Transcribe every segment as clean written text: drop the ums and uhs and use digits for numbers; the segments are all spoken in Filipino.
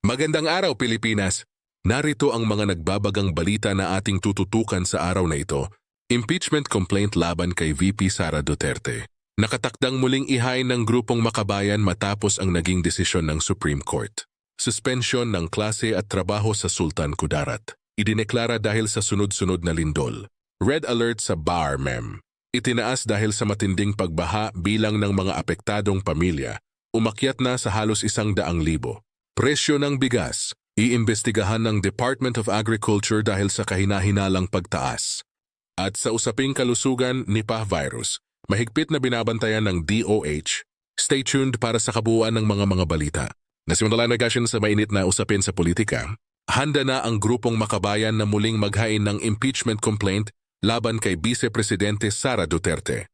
Magandang araw, Pilipinas! Narito ang mga nagbabagang balita na ating tututukan sa araw na ito. Impeachment complaint laban kay VP Sara Duterte. Nakatakdang muling ihain ng grupong Makabayan matapos ang naging desisyon ng Supreme Court. Suspensyon ng klase at trabaho sa Sultan Kudarat. Idineklara dahil sa sunod-sunod na lindol. Red alert sa Bar Mem. Itinaas dahil sa matinding pagbaha bilang ng mga apektadong pamilya. Umakyat na sa halos 100,000. Presyo ng bigas, iimbestigahan ng Department of Agriculture dahil sa kahina-hinalang pagtaas. At sa usaping kalusugan, Nipah virus, mahigpit na binabantayan ng DOH. Stay tuned para sa kabuuan ng mga balita. Nasimula na gasyon sa mainit na usapin sa politika. Handa na ang grupong Makabayan na muling maghain ng impeachment complaint laban kay Vice Presidente Sara Duterte.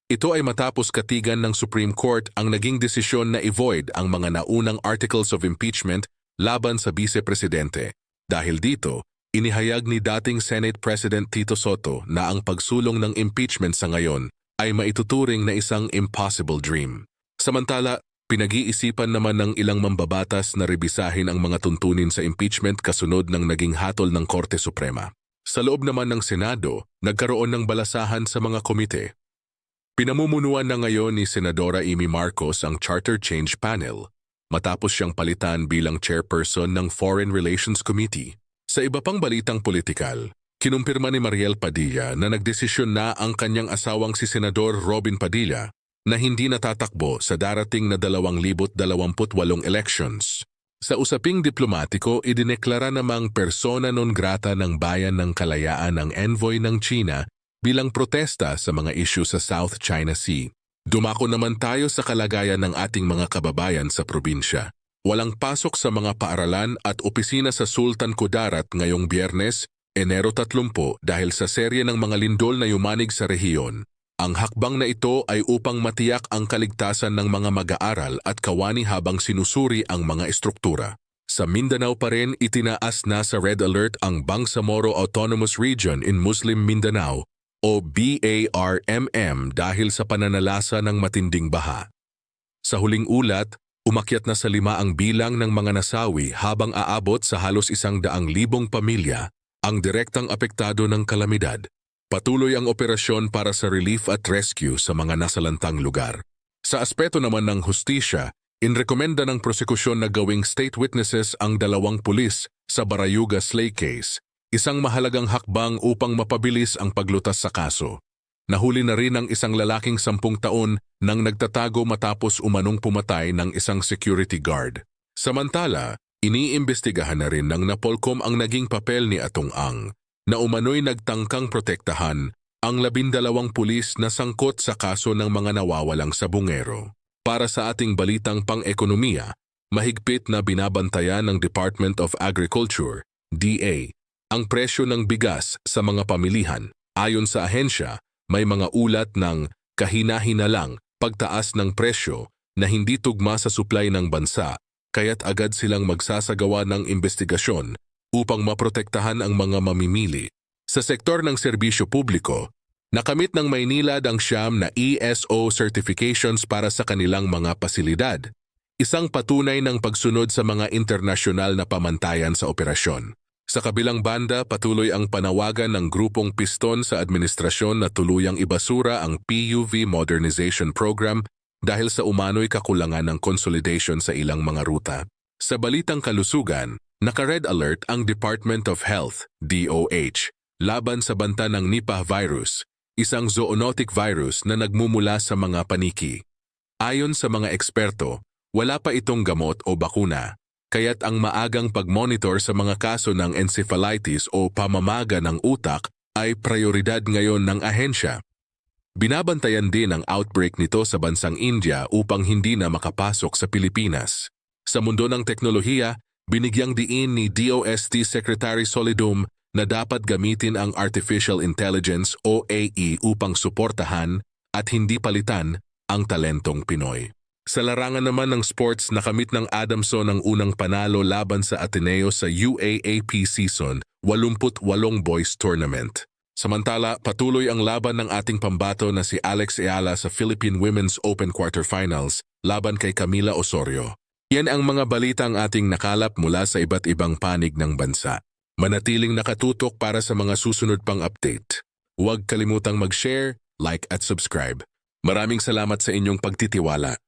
Ito ay matapos katigan ng Supreme Court ang naging desisyon na i-void ang mga naunang articles of impeachment laban sa Vice Presidente. Dahil dito, inihayag ni dating Senate President Tito Soto na ang pagsulong ng impeachment sa ngayon ay maituturing na isang impossible dream. Samantala, pinag-iisipan naman ng ilang mambabatas na rebisahin ang mga tuntunin sa impeachment kasunod ng naging hatol ng Korte Suprema. Sa loob naman ng Senado, nagkaroon ng balasahan sa mga komite. Pinamumunuan na ngayon ni Senadora Amy Marcos ang Charter Change Panel matapos siyang palitan bilang chairperson ng Foreign Relations Committee. Sa iba pang balitang politikal, kinumpirma ni Mariel Padilla na nagdesisyon na ang kanyang asawang si Senador Robin Padilla na hindi natatakbo sa darating na 2028 elections. Sa usaping diplomatiko, idineklara namang persona non grata ng Bayan ng Kalayaan ang envoy ng China bilang protesta sa mga issue sa South China Sea. Dumako naman tayo sa kalagayan ng ating mga kababayan sa probinsya. Walang pasok sa mga paaralan at opisina sa Sultan Kudarat ngayong Biyernes, Enero 30 dahil sa serye ng mga lindol na yumanig sa rehiyon. Ang hakbang na ito ay upang matiyak ang kaligtasan ng mga mag-aaral at kawani habang sinusuri ang mga estruktura. Sa Mindanao pa rin, itinaas na sa Red Alert ang Bangsamoro Autonomous Region in Muslim Mindanao o BARMM dahil sa pananalasa ng matinding baha. Sa huling ulat, umakyat na sa 5 ang bilang ng mga nasawi habang aabot sa halos 100,000 pamilya ang direktang apektado ng kalamidad. Patuloy ang operasyon para sa relief at rescue sa mga nasalantang lugar. Sa aspeto naman ng hustisya, inrekomenda ng prosekusyon na gawing state witnesses ang 2 pulis sa Barayuga Slay case, isang mahalagang hakbang upang mapabilis ang paglutas sa kaso. Nahuli na rin ang isang lalaking 10 taon nang nagtatago matapos umanong pumatay ng isang security guard. Samantala, iniimbestigahan na rin ng Napolcom ang naging papel ni Atong Ang, na umano'y nagtangkang protektahan ang 12 pulis na sangkot sa kaso ng mga nawawalang sabungero. Para sa ating balitang pang-ekonomiya, mahigpit na binabantayan ng Department of Agriculture, DA, ang presyo ng bigas sa mga pamilihan. Ayon sa ahensya, may mga ulat ng kahina-hinalang pagtaas ng presyo na hindi tugma sa supply ng bansa, kaya't agad silang magsasagawa ng investigasyon upang maprotektahan ang mga mamimili. Sa sektor ng serbisyo publiko, nakamit ng Maynilad ang 9 na ESO certifications para sa kanilang mga pasilidad, isang patunay ng pagsunod sa mga internasyonal na pamantayan sa operasyon. Sa kabilang banda, patuloy ang panawagan ng grupong Piston sa administrasyon na tuluyang ibasura ang PUV Modernization Program dahil sa umano'y kakulangan ng consolidation sa ilang mga ruta. Sa balitang kalusugan, naka-red alert ang Department of Health, DOH, laban sa banta ng Nipah virus, isang zoonotic virus na nagmumula sa mga paniki. Ayon sa mga eksperto, wala pa itong gamot o bakuna. Kaya't ang maagang pag-monitor sa mga kaso ng encephalitis o pamamaga ng utak ay prioridad ngayon ng ahensya. Binabantayan din ang outbreak nito sa bansang India upang hindi na makapasok sa Pilipinas. Sa mundo ng teknolohiya, binigyang diin ni DOST Secretary Solidum na dapat gamitin ang Artificial Intelligence o AI upang suportahan at hindi palitan ang talentong Pinoy. Sa larangan naman ng sports, nakamit ng Adamson ang unang panalo laban sa Ateneo sa UAAP Season 88 Boys Tournament. Samantala, patuloy ang laban ng ating pambato na si Alex Eala sa Philippine Women's Open Quarterfinals laban kay Camila Osorio. Yan ang mga balitang ating nakalap mula sa iba't ibang panig ng bansa. Manatiling nakatutok para sa mga susunod pang update. Huwag kalimutang mag-share, like at subscribe. Maraming salamat sa inyong pagtitiwala.